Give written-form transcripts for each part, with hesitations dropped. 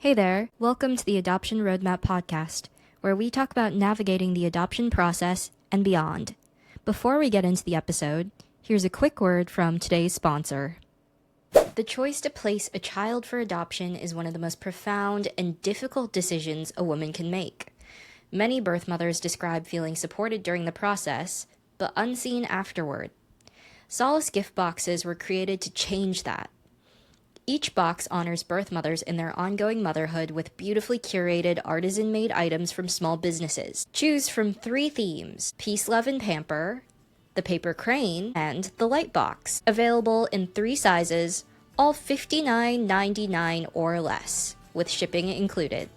Hey there, welcome to the Adoption Roadmap podcast, where we talk about navigating the adoption process and beyond. Before we get into the episode, here's a quick word from today's sponsor. The choice to place a child for adoption is one of the most profound and difficult decisions a woman can make. Many birth mothers describe feeling supported during the process, but unseen afterward. Solace Gift Boxes were created to change that. Each box honors birth mothers in their ongoing motherhood with beautifully curated artisan-made items from small businesses. Choose from 3 themes: Peace, Love, and Pamper, the Paper Crane, and the Light Box. Available in 3 sizes, all $59.99 or less, with shipping included.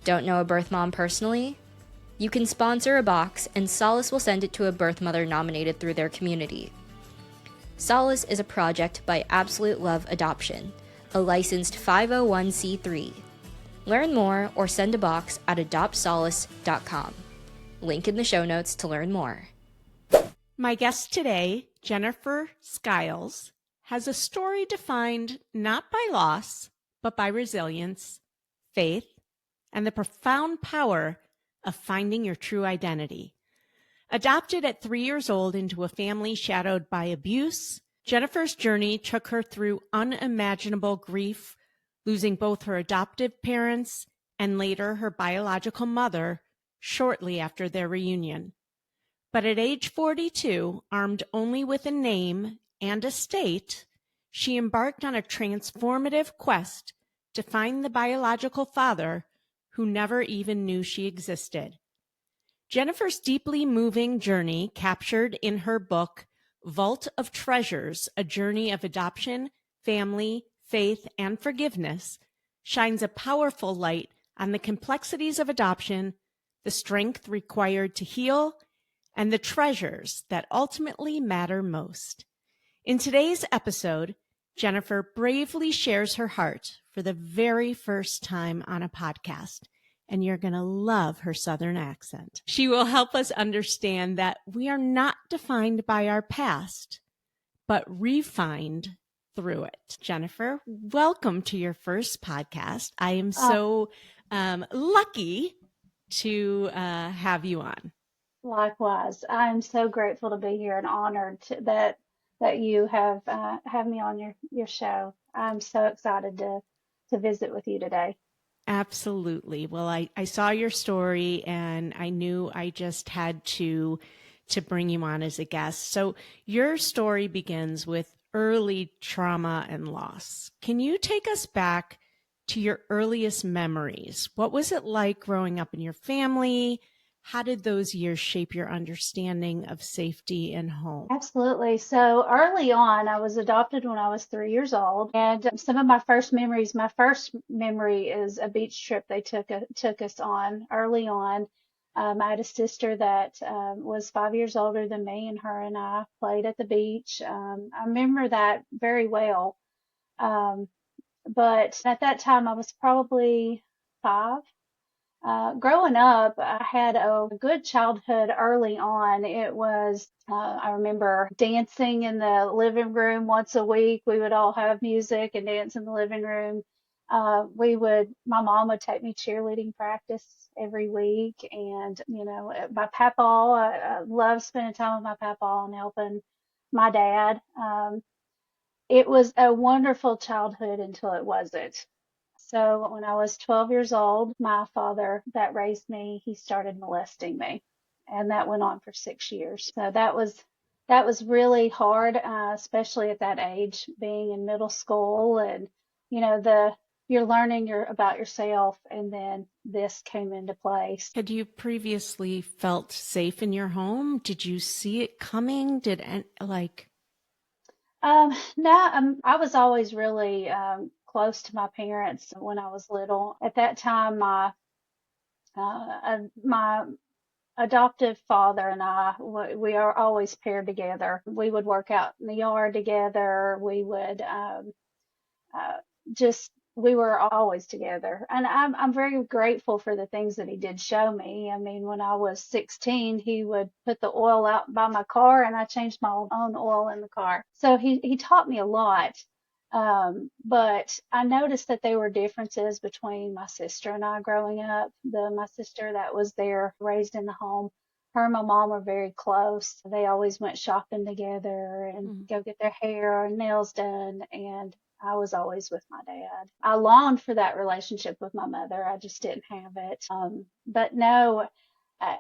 Don't know a birth mom personally? You can sponsor a box and Solace will send it to a birth mother nominated through their community. Solace is a project by Absolute Love Adoption, a licensed 501c3. Learn more or send a box at adoptsolace.com. Link in the show notes to learn more. My guest today, Jennifer Skiles, has a story defined not by loss, but by resilience, faith, and the profound power of finding your true identity. Adopted at 3 years old into a family shadowed by abuse, Jennifer's journey took her through unimaginable grief, losing both her adoptive parents and later her biological mother shortly after their reunion. But at age 42, armed only with a name and a state, she embarked on a transformative quest to find the biological father who never even knew she existed. Jennifer's deeply moving journey, captured in her book, Vault of Treasures, A Journey of Adoption, Family, Faith, and Forgiveness, shines a powerful light on the complexities of adoption, the strength required to heal, and the treasures that ultimately matter most. In today's episode, Jennifer bravely shares her heart for the very first time on a podcast. And you're going to love her Southern accent. She will help us understand that we are not defined by our past, but refined through it. Jennifer, welcome to your first podcast. I am so lucky to have you on. Likewise, I'm so grateful to be here and honored that you have me on your show. I'm so excited to visit with you today. Absolutely. Well, I saw your story and I knew I just had to bring you on as a guest. So your story begins with early trauma and loss. Can you take us back to your earliest memories? What was it like growing up in your family? How did those years shape your understanding of safety and home? Absolutely. So early on, I was adopted when I was 3 years old, and some of my first memories. My first memory is a beach trip they took us on early on. I had a sister that was 5 years older than me, and her and I played at the beach. I remember that very well. But at that time, I was probably 5. Growing up, I had a good childhood early on. It was, I remember dancing in the living room once a week. We would all have music and dance in the living room. My mom would take me cheerleading practice every week. And, my papaw, I loved spending time with my papaw and helping my dad. It was a wonderful childhood until it wasn't. So when I was 12 years old, my father that raised me, he started molesting me, and that went on for 6 years. So that was really hard, especially at that age, being in middle school, and you're learning about yourself, and then this came into place. Had you previously felt safe in your home? Did you see it coming? No, I was always really close to my parents when I was little. At that time, my adoptive father and we are always paired together. We would work out in the yard together. We would just we were always together, and I'm very grateful for the things that he did show me. I mean, when I was 16, he would put the oil out by my car, and I changed my own oil in the car. So he taught me a lot. But I noticed that there were differences between my sister and I growing up. My sister that was there, raised in the home, her and my mom were very close. They always went shopping together and go get their hair and nails done. And I was always with my dad. I longed for that relationship with my mother. I just didn't have it. But no, I,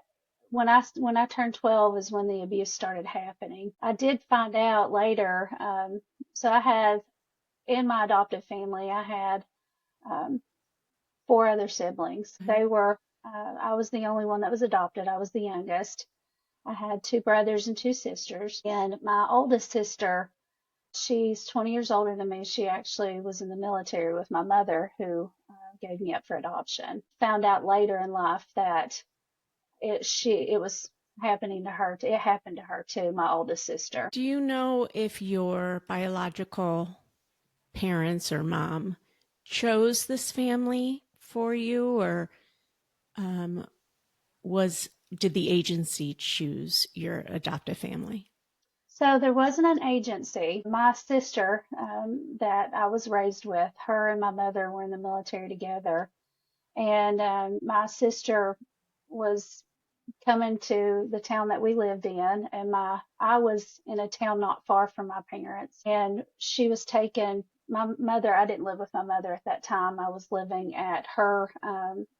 when I turned 12 is when the abuse started happening. I did find out later. So I had in my adoptive family, I had um, four other siblings. I was the only one that was adopted. I was the youngest. I had two brothers and two sisters. And my oldest sister, she's 20 years older than me. She actually was in the military with my mother, who gave me up for adoption. Found out later in life that it was happening to her. It happened to her too, my oldest sister. Do you know if your biological parents or mom chose this family for you, or did the agency choose your adoptive family? So there wasn't an agency. My sister, that I was raised with, her and my mother were in the military together. And my sister was coming to the town that we lived in, and I was in a town not far from my parents. And she was taken. My mother, I didn't live with my mother at that time. I was living at her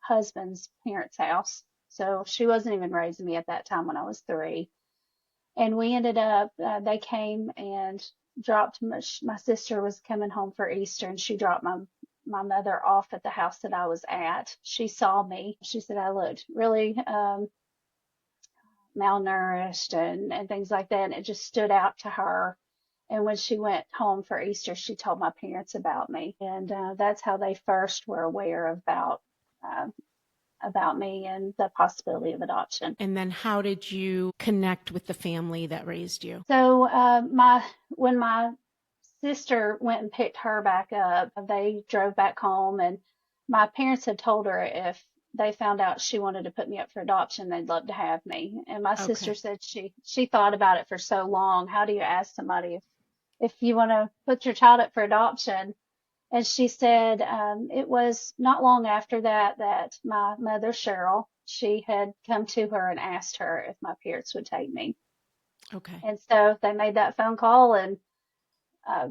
husband's parents' house. So she wasn't even raising me at that time when I was 3. And we ended up, they came and dropped my sister was coming home for Easter, and she dropped my mother off at the house that I was at. She saw me. She said I looked really malnourished and things like that. And it just stood out to her. And when she went home for Easter, she told my parents about me. And that's how they first were aware about me and the possibility of adoption. And then how did you connect with the family that raised you? So when my sister went and picked her back up, they drove back home, and my parents had told her if they found out she wanted to put me up for adoption, they'd love to have me. And my sister said she thought about it for so long. How do you ask somebody if you want to put your child up for adoption? And she said it was not long after that my mother, Cheryl, she had come to her and asked her if my parents would take me. Okay. And so they made that phone call and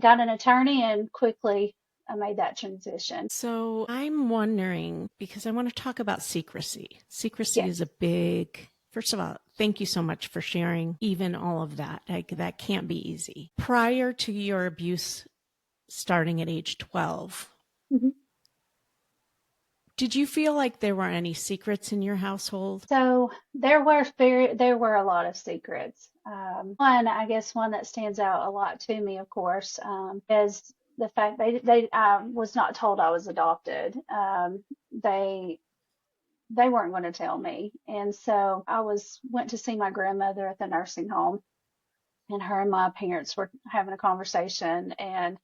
got an attorney and quickly made that transition. So I'm wondering, because I want to talk about secrecy. Secrecy Yes. is a big, first of all, thank you so much for sharing even all of that. Like, that can't be easy. Prior to your abuse starting at age 12, Mm-hmm. did you feel like there were any secrets in your household? So there were a lot of secrets. I guess one that stands out a lot to me, of course, is the fact I was not told I was adopted. They weren't going to tell me, and so went to see my grandmother at the nursing home, and her and my parents were having a conversation, and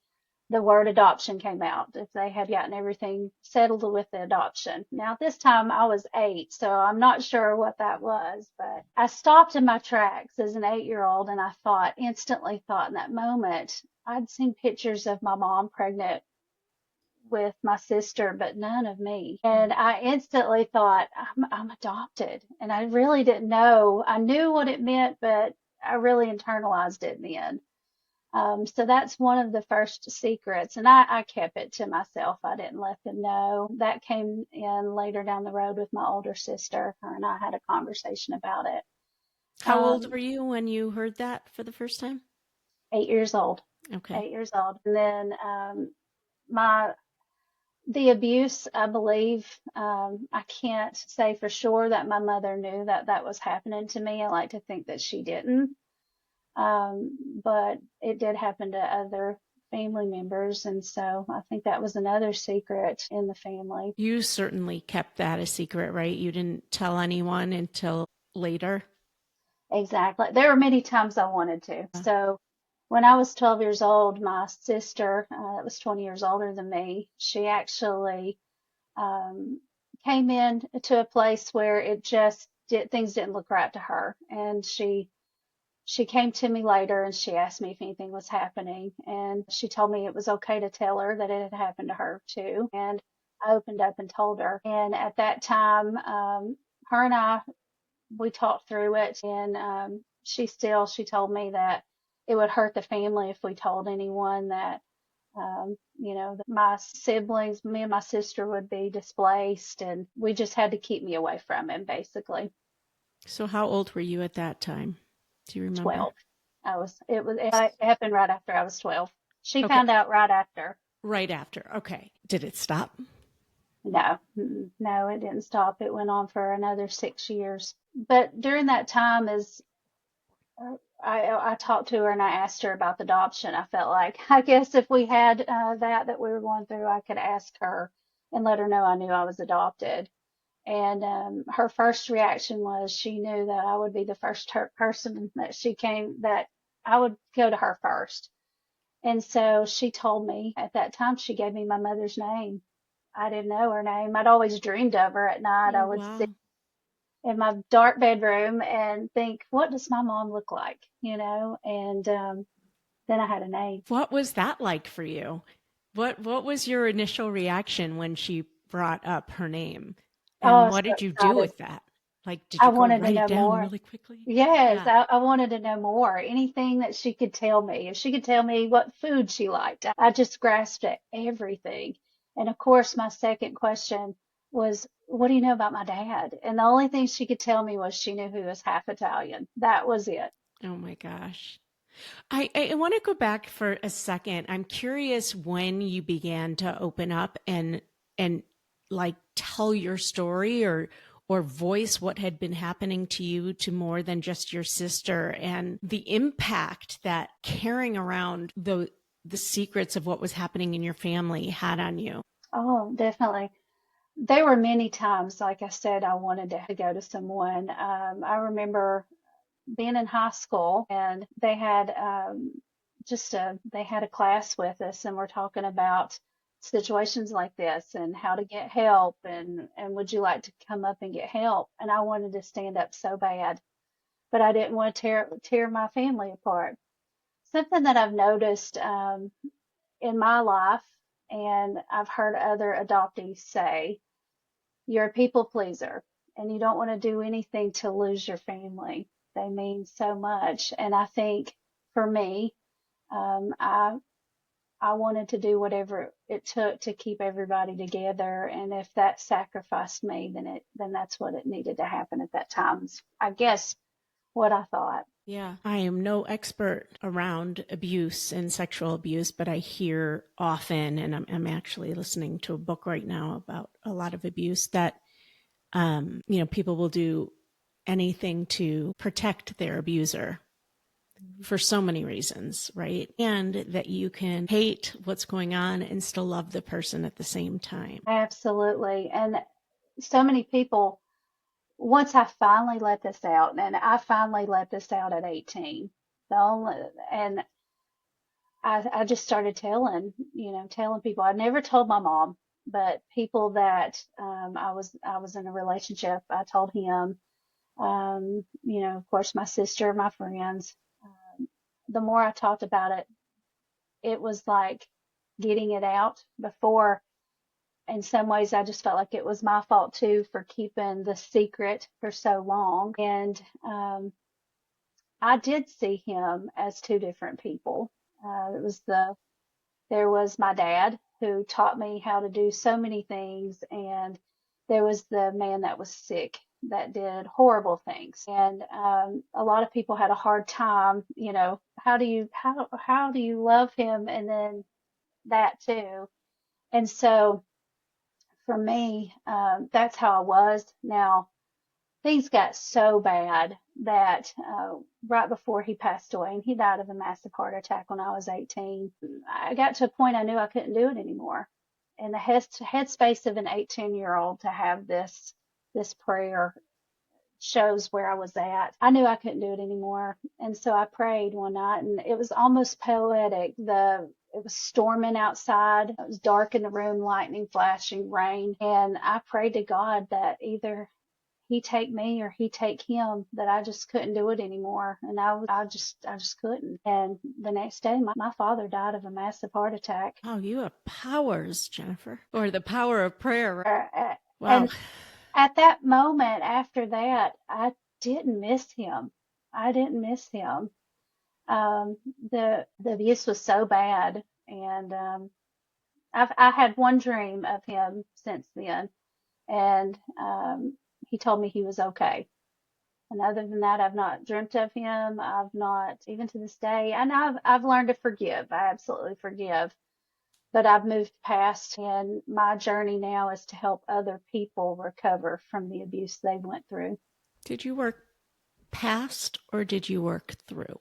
the word adoption came out, if they had gotten everything settled with the adoption. Now, this time I was 8, so I'm not sure what that was, but I stopped in my tracks as an 8-year-old, and I instantly thought in that moment, I'd seen pictures of my mom pregnant with my sister, but none of me. And I instantly thought, I'm adopted. And I really didn't know. I knew what it meant, but I really internalized it in the end. So that's one of the first secrets, and I kept it to myself. I didn't let them know. That came in later down the road with my older sister. Her and I had a conversation about it. How old were you when you heard that for the first time? 8 years old. Okay. 8 years old. And then the abuse, I believe, I can't say for sure that my mother knew that was happening to me. I like to think that she didn't. But it did happen to other family members. And so I think that was another secret in the family. You certainly kept that a secret, right? You didn't tell anyone until later. Exactly. There were many times I wanted to. So when I was 12 years old, my sister, that was 20 years older than me, she actually came in to a place where things didn't look right to her. And she she came to me later and she asked me if anything was happening. And she told me it was okay to tell her that it had happened to her too. And I opened up and told her. And at that time, her and I, we talked through it. And she told me that it would hurt the family if we told anyone that, that my siblings, me and my sister would be displaced. And we just had to keep me away from him, basically. So how old were you at that time? Do you remember? 12. It happened right after I was 12. She Okay. found out right after. Right after. Okay. Did it stop? No, no, it didn't stop. It went on for another 6 years. But during that time, I talked to her and I asked her about the adoption. I felt like, I guess if we had that we were going through, I could ask her and let her know I knew I was adopted. And her first reaction was she knew that I would be the first person that I would go to her first. And so she told me at that time, she gave me my mother's name. I didn't know her name. I'd always dreamed of her at night. I Oh, would wow. sit in my dark bedroom and think, what does my mom look like? And then I had a name. What was that like for you? What was your initial reaction when she brought up her name? Oh, I And was what so did you do excited. with that? Like, did I you go wanted to write it know down more. really quickly? Yes, Yeah. I wanted to know more. Anything that she could tell me. If she could tell me what food she liked, I just grasped at everything. And of course, my second question was, what do you know about my dad? And the only thing she could tell me was she knew he was half Italian. That was it. Oh my gosh. I want to go back for a second. I'm curious when you began to open up and like tell your story or voice what had been happening to you to more than just your sister and the impact that carrying around the secrets of what was happening in your family had on you. Oh, definitely. There were many times, like I said, I wanted to go to someone. I remember being in high school and they had they had a class with us and we're talking about situations like this and how to get help and would you like to come up and get help? And I wanted to stand up so bad, but I didn't want to tear my family apart. Something that I've noticed in my life, and I've heard other adoptees say, you're a people pleaser and you don't want to do anything to lose your family. They mean so much. And I think for me, um, I, I wanted to do whatever it took to keep everybody together. And if that sacrificed me, then that's what it needed to happen at that time. I guess what I thought. Yeah. I am no expert around abuse and sexual abuse, but I hear often, and I'm actually listening to a book right now about a lot of abuse that, people will do anything to protect their abuser for so many reasons, right? And that you can hate what's going on and still love the person at the same time. Absolutely. And so many people, once I finally let this out, and I finally let this out at 18, the only, and I just started telling people. I never told my mom, but people that I was in a relationship, I told him. Of course, my sister, my friends. The more I talked about it, it was like getting it out before. In some ways, I just felt like it was my fault too for keeping the secret for so long. And I did see him as two different people. It was There was my dad who taught me how to do so many things, and there was the man that was sick that did horrible things. And a lot of people had a hard time, how do you love him and then that too? And so for me, that's how I was. Now things got so bad that right before he passed away, and he died of a massive heart attack when I was 18, I got to a point I knew I couldn't do it anymore. In the headspace of an 18-year-old to have this prayer shows where I was at. I knew I couldn't do it anymore, and so I prayed one night, and it was almost poetic. It was storming outside. It was dark in the room, lightning flashing, rain, and I prayed to God that either he take me or he take him, that I just couldn't do it anymore. And I just couldn't. And the next day, my father died of a massive heart attack. Oh, you have powers, Jennifer, or the power of prayer. Wow. And at that moment, after that, I didn't miss him. I didn't miss him. The abuse was so bad, and I had one dream of him since then, and he told me he was okay. And other than that, I've not dreamt of him. I've not, even to this day, and I've learned to forgive. I absolutely forgive, but I've moved past, and my journey now is to help other people recover from the abuse they went through. Did you work past or did you work through?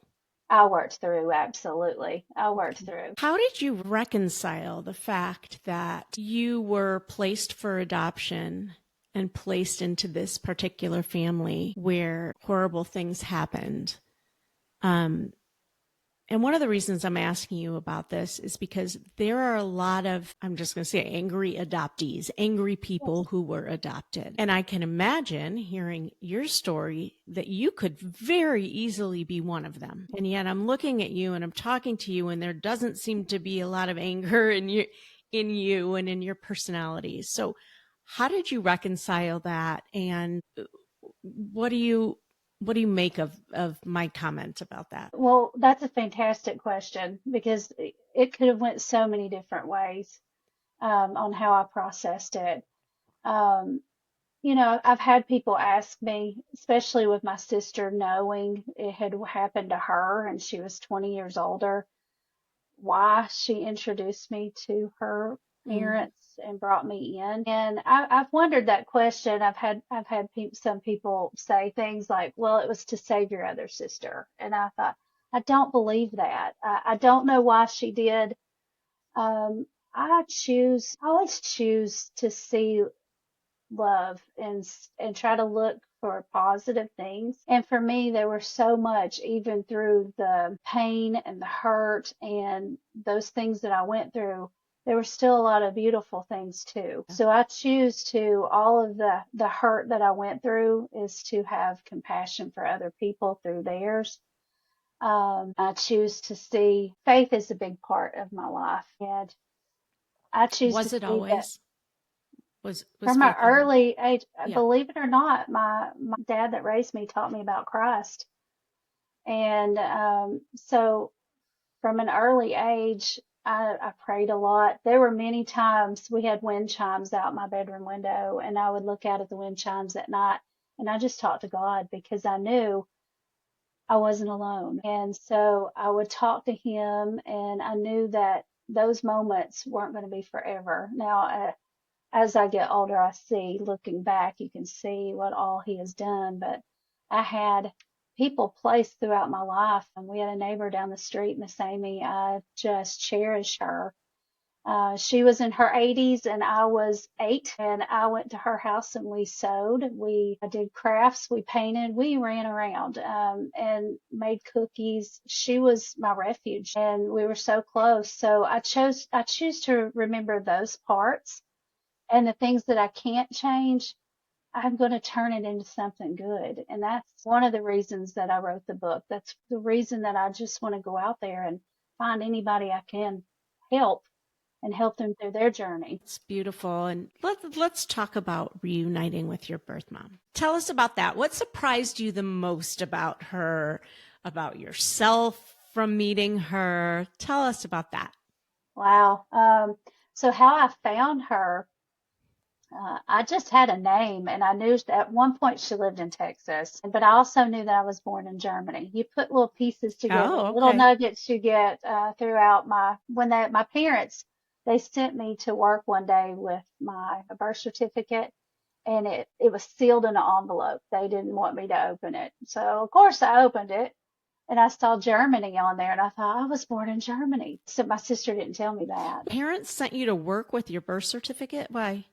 I worked through, absolutely. I worked through. How did you reconcile the fact that you were placed for adoption and placed into this particular family where horrible things happened? And one of the reasons I'm asking you about this is because there are a lot of, I'm just going to say, angry adoptees, angry people who were adopted. And I can imagine hearing your story that you could very easily be one of them. And yet I'm looking at you and I'm talking to you, and there doesn't seem to be a lot of anger in you and in your personality. So how did you reconcile that? And what do you make of my comment about that? Well, that's a fantastic question, because it could have went so many different ways on how I processed it. I've had people ask me, especially with my sister, knowing it had happened to her and she was 20 years older, why she introduced me to her parents and brought me in. And I've wondered that question. I've had some people say things like, well, it was to save your other sister. And I thought, I don't believe that. I don't know why she did. I always choose to see love and try to look for positive things. And for me, there were so much, even through the pain and the hurt and those things that I went through, there were still a lot of beautiful things too. So I choose to, all of the hurt that I went through is to have compassion for other people through theirs. I choose to see faith is a big part of my life, and I choose Was to it see always? that. Was From my faith early age, Yeah. believe it or not, my dad that raised me taught me about Christ. And so from an early age, I prayed a lot. There were many times we had wind chimes out my bedroom window, and I would look out at the wind chimes at night, and I just talked to God, because I knew I wasn't alone. And so I would talk to him, and I knew that those moments weren't going to be forever. Now, as I get older, I see, looking back, you can see what all he has done. But I had people placed throughout my life. And we had a neighbor down the street, Miss Amy. I just cherish her. She was in her 80s and I was 8, and I went to her house and we sewed. I did crafts, we painted, we ran around and made cookies. She was my refuge, and we were so close. So I choose to remember those parts. And the things that I can't change, I'm going to turn it into something good. And that's one of the reasons that I wrote the book. That's the reason that I just want to go out there and find anybody I can help and help them through their journey. It's beautiful. And let's talk about reuniting with your birth mom. Tell us about that. What surprised you the most about her, about yourself from meeting her? Tell us about that. Wow. So how I found her, I just had a name, and I knew at one point she lived in Texas, but I also knew that I was born in Germany. You put little pieces together, Oh, okay. little nuggets you get throughout my parents, they sent me to work one day with my birth certificate, and it was sealed in an envelope. They didn't want me to open it. So of course I opened it, and I saw Germany on there, and I thought, I was born in Germany. So my sister didn't tell me that. Parents sent you to work with your birth certificate? Why?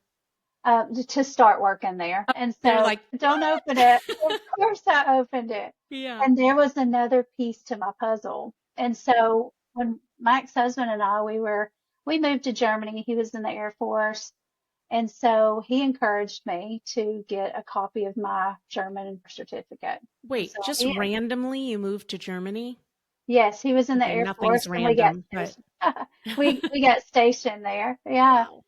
To start working there. And They're so, like, don't open it. Of course I opened it. yeah. And there was another piece to my puzzle. And so when my ex-husband and I, we moved to Germany. He was in the Air Force. And so he encouraged me to get a copy of my German certificate. And Wait, so just I did. randomly you moved to Germany? Yes, he was in the Okay, Air nothing's Force and we got random, but stationed. We got stationed there. Yeah. wow.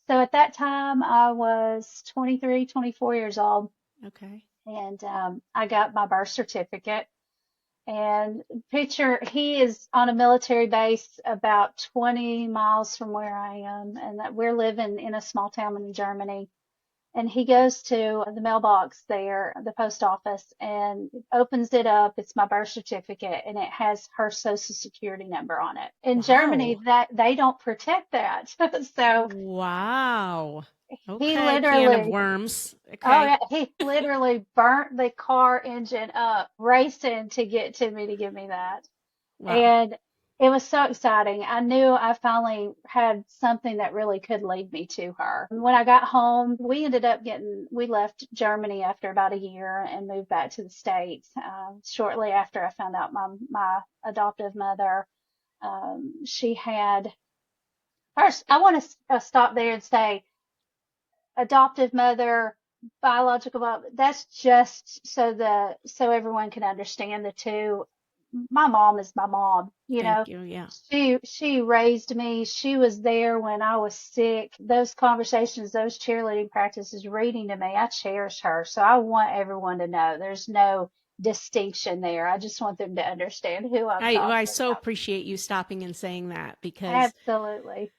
So at that time I was 23, 24 years old, Okay. and I got my birth certificate. And picture, he is on a military base about 20 miles from where I am, and that we're living in a small town in Germany. And he goes to the mailbox there, the post office, and opens it up. It's my birth certificate, and it has her social security number on it. In Germany, Wow. that they don't protect that. So Wow. he Okay, can of literally, worms. oh Okay. yeah, he literally burnt the car engine up, racing to get to me to give me that. Wow. And it was so exciting. I knew I finally had something that really could lead me to her. When I got home, we left Germany after about a year and moved back to the States. Shortly after I found out my adoptive mother, she had, first, I want to stop there and say, adoptive mother, biological mother, that's just so everyone can understand the two. My mom is my mom, you know. Thank you. Yeah. She raised me. She was there when I was sick. Those conversations, those cheerleading practices, reading to me, I cherish her. So I want everyone to know there's no distinction there. I just want them to understand who I'm I talking so about. appreciate you stopping and saying that because Absolutely.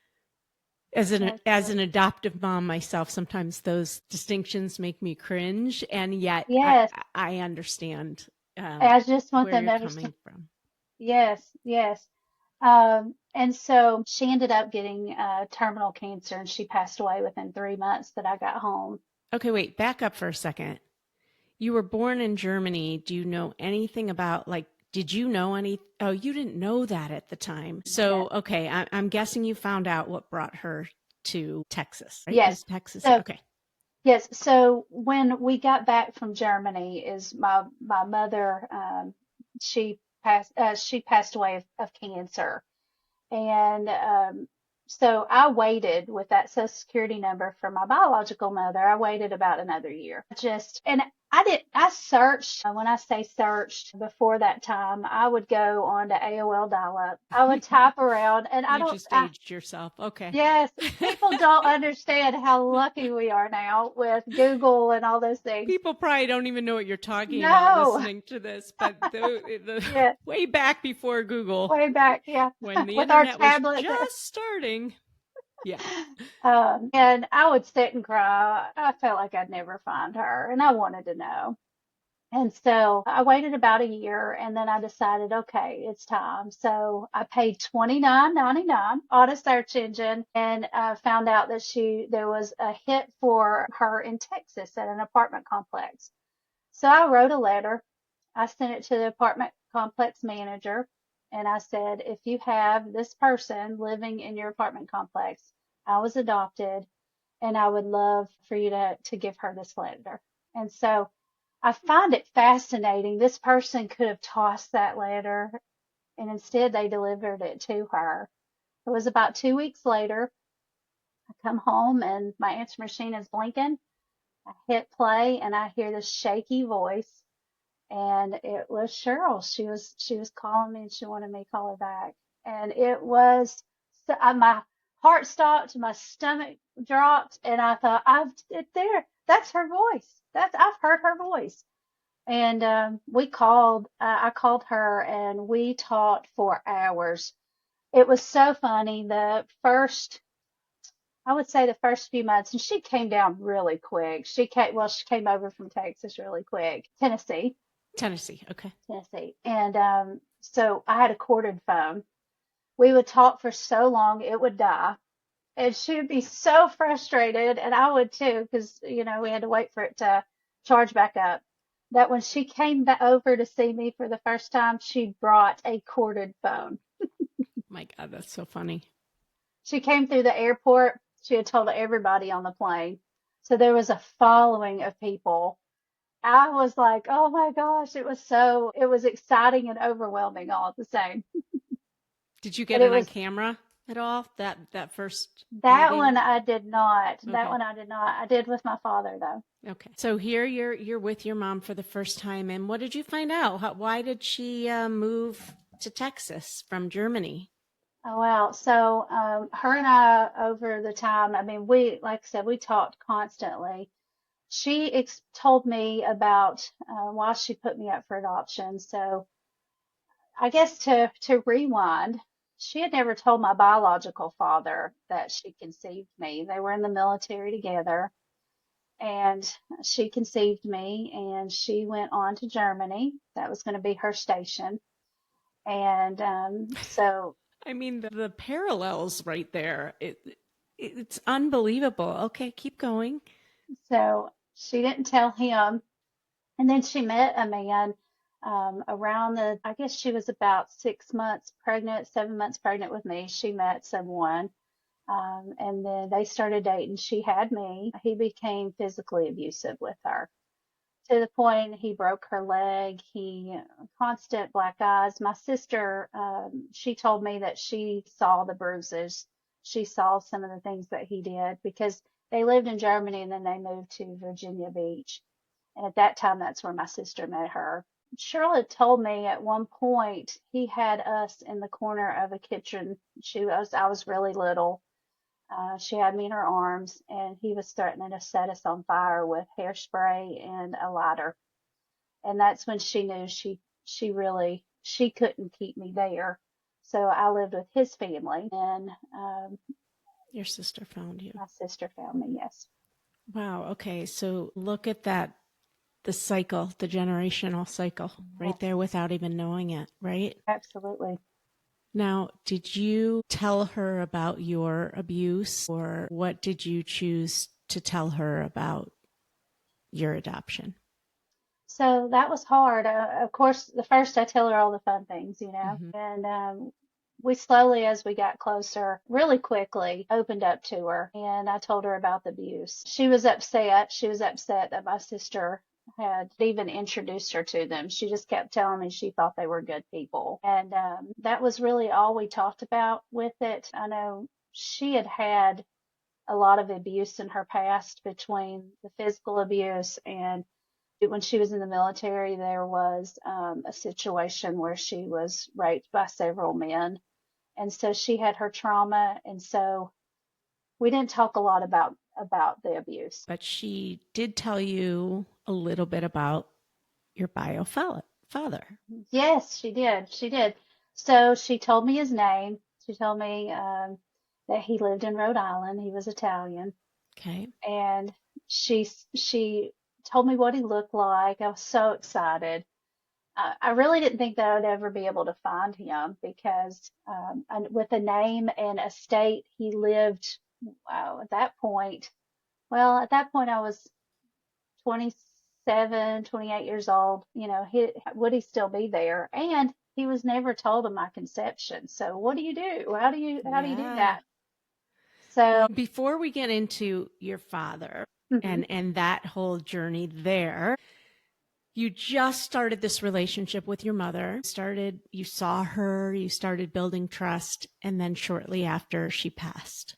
as an Absolutely. adoptive mom myself, sometimes those distinctions make me cringe, and yet Yes. I understand I just want where them you're to understand. coming from. Yes, yes. And so she ended up getting terminal cancer, and she passed away within 3 months that I got home. Okay, wait, back up for a second. You were born in Germany. Do you know anything about, like, did you know any? Oh, you didn't know that at the time. No. So, okay, I'm guessing you found out what brought her to Texas, right? Yes. Is Texas? So Okay. yes. So when we got back from Germany, is my mother, she passed away of cancer. And so I waited with that social security number for my biological mother. I waited about another year. And I searched. When I say searched before that time, I would go on to AOL dial-up. I would type around, and You just aged yourself. Okay. yes, people don't understand how lucky we are now with Google and all those things. People probably don't even know what you're talking about No. listening to this, but the Yeah, way back before Google, way back. Yeah. when the With our internet was tablets. just starting. Yeah. And I would sit and cry. I felt like I'd never find her, and I wanted to know. And so I waited about a year, and then I decided, okay, it's time. So I paid $29.99 on a search engine, and found out that there was a hit for her in Texas at an apartment complex. So I wrote a letter. I sent it to the apartment complex manager, and I said, if you have this person living in your apartment complex, I was adopted, and I would love for you to give her this letter. And so I find it fascinating. This person could have tossed that letter, and instead they delivered it to her. It was about 2 weeks later. I come home and my answer machine is blinking. I hit play and I hear this shaky voice, and it was Cheryl. She was calling me, and she wanted me to call her back. And it was my heart stopped, my stomach dropped, and I thought, there. That's her voice. I've heard her voice. And I called her, and we talked for hours. It was so funny. I would say the first few months, and she came down really quick. She came over from Texas really quick, Tennessee. Okay. Tennessee. And so I had a corded phone. We would talk for so long, it would die. And she would be so frustrated, and I would too, because, we had to wait for it to charge back up. That when she came back over to see me for the first time, she brought a corded phone. My God, that's so funny. She came through the airport. She had told everybody on the plane. So there was a following of people. I was like, oh my gosh, it was exciting and overwhelming all at the same. Did you But get it it on was, camera? at all? That first That meeting? one I did not. That Okay. one I did not. I did with my father though. Okay. So here you're with your mom for the first time, and what did you find out? Why did she move to Texas from Germany? Oh wow. So her and I over the time, I mean, we like I said, we talked constantly. She told me about why she put me up for adoption. So I guess to rewind, she had never told my biological father that she conceived me. They were in the military together, and she conceived me, and she went on to Germany. That was going to be her station. And so I mean, the parallels right there. It's unbelievable. Okay, keep going. so she didn't tell him. And then she met a man around I guess she was about 6 months pregnant, 7 months pregnant with me. She met someone, and then they started dating. She had me. He became physically abusive with her to the point he broke her leg. He constant black eyes. My sister, she told me that she saw the bruises. She saw some of the things that he did because they lived in Germany and then they moved to Virginia Beach. And at that time, that's where my sister met her. Charlotte told me at one point he had us in the corner of a kitchen. I was really little. She had me in her arms, and he was threatening to set us on fire with hairspray and a lighter. And that's when she knew she couldn't keep me there. So I lived with his family, and Your sister found you. my sister found me. Yes, Wow. Okay. So look at that, the cycle, the generational cycle right yes, there without even knowing it, right? absolutely. Now, did you tell her about your abuse, or what did you choose to tell her about your adoption? So that was hard. Of course, the first I tell her all the fun things, Hmm. and we slowly, as we got closer, really quickly opened up to her, and I told her about the abuse. She was upset. She was upset that my sister had even introduced her to them. She just kept telling me she thought they were good people, and that was really all we talked about with it. I know she had had a lot of abuse in her past between the physical abuse and when she was in the military, there was a situation where she was raped by several men. And so she had her trauma. And so we didn't talk a lot about the abuse. But she did tell you a little bit about your bio father. Yes, she did. She did. So she told me his name. She told me that he lived in Rhode Island. He was Italian. Okay. And she told me what he looked like. I was so excited. I really didn't think that I would ever be able to find him because with a name and a state he lived, wow, at that point I was 27, 28 years old. Would he still be there? And he was never told of my conception. So what do you do? How do you do Yeah. that? So, Well, before we get into your father mhm. and that whole journey there, you just started this relationship with your mother. You saw her, you started building trust, and then shortly after she passed.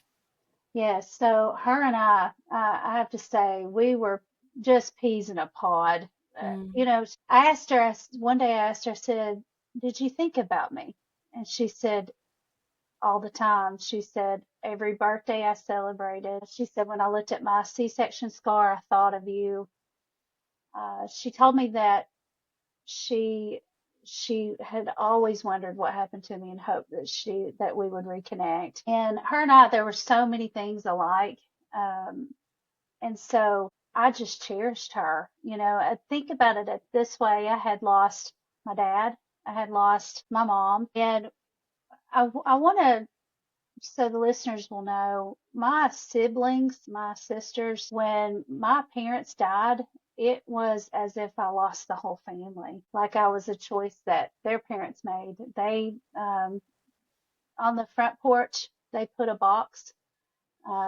Yes, so her and I have to say, we were just peas in a pod. Mm. I asked her, one day I asked her, I said, "Did you think about me?" And she said, all the time. She said, every birthday I celebrated. She said, when I looked at my C-section scar, I thought of you. She told me that she she had always wondered what happened to me and hoped that we would reconnect. And her and I, there were so many things alike. Um, and so I just cherished her. I think about it this way. I had lost my dad. I had lost my mom. And I want to, so the listeners will know, my siblings, my sisters, when my parents died, it was as if I lost the whole family. Like I was a choice that their parents made. On the front porch, they put a box,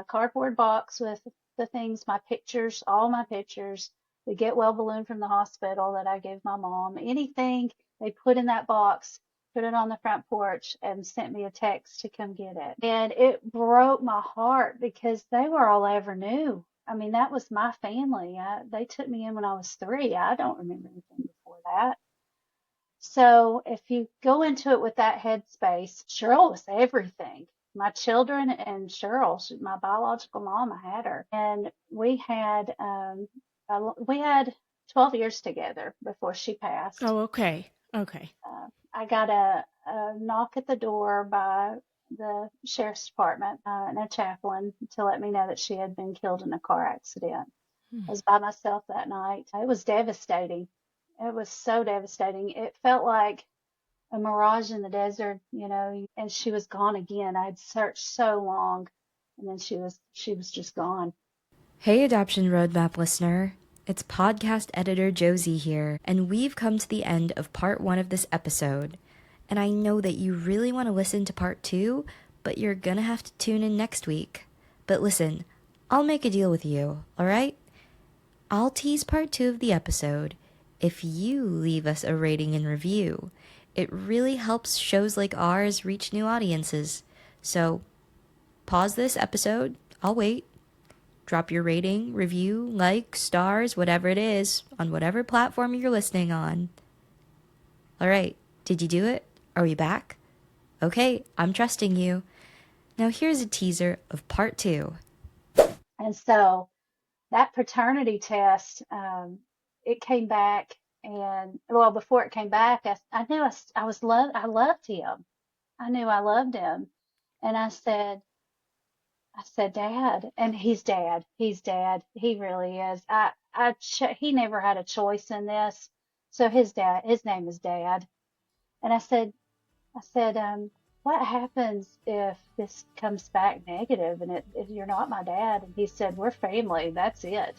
cardboard box with the things, my pictures, all my pictures, the get well balloon from the hospital that I gave my mom, anything they put in that box. put it on the front porch, and sent me a text to come get it. And it broke my heart because they were all I ever knew. I mean, that was my family. They took me in when I was 3. I don't remember anything before that. So if you go into it with that headspace, Cheryl was everything. My children and Cheryl, my biological mom, I had her, and we had 12 years together before she passed. Oh, okay. Okay. I got a knock at the door by the sheriff's department and a chaplain to let me know that she had been killed in a car accident. I was by myself that night. It was devastating. It was so devastating. It felt like a mirage in the desert, and she was gone again. I had searched so long, and then she was just gone. Hey, Adoption Roadmap listener. It's podcast editor Josie here, and we've come to the end of part 1 of this episode. And I know that you really want to listen to part 2, but you're gonna have to tune in next week. But listen, I'll make a deal with you, alright? I'll tease part 2 of the episode if you leave us a rating and review. It really helps shows like ours reach new audiences. So, pause this episode. I'll wait. Drop your rating, review, like, stars, whatever it is, on whatever platform you're listening on. Alright, did you do it? Are we back? Okay, I'm trusting you. Now here's a teaser of part 2. And so that paternity test, it came back, and before it came back, I knew I loved him. I knew I loved him, and I said, Dad, and he's Dad. He's Dad. He really is. He never had a choice in this, so his name is Dad. And I said, what happens if this comes back negative and if you're not my dad? And he said, we're family. That's it.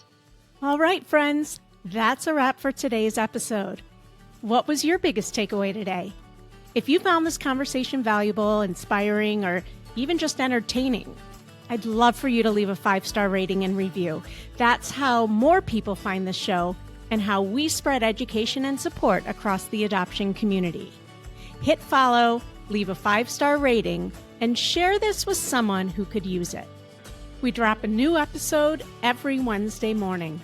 All right, friends, that's a wrap for today's episode. What was your biggest takeaway today? If you found this conversation valuable, inspiring, or even just entertaining, I'd love for you to leave a 5-star rating and review. That's how more people find this show and how we spread education and support across the adoption community. Hit follow, leave a 5-star rating, and share this with someone who could use it. We drop a new episode every Wednesday morning.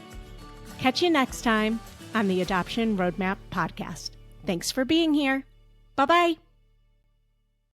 Catch you next time on the Adoption Roadmap podcast. Thanks for being here. Bye-bye.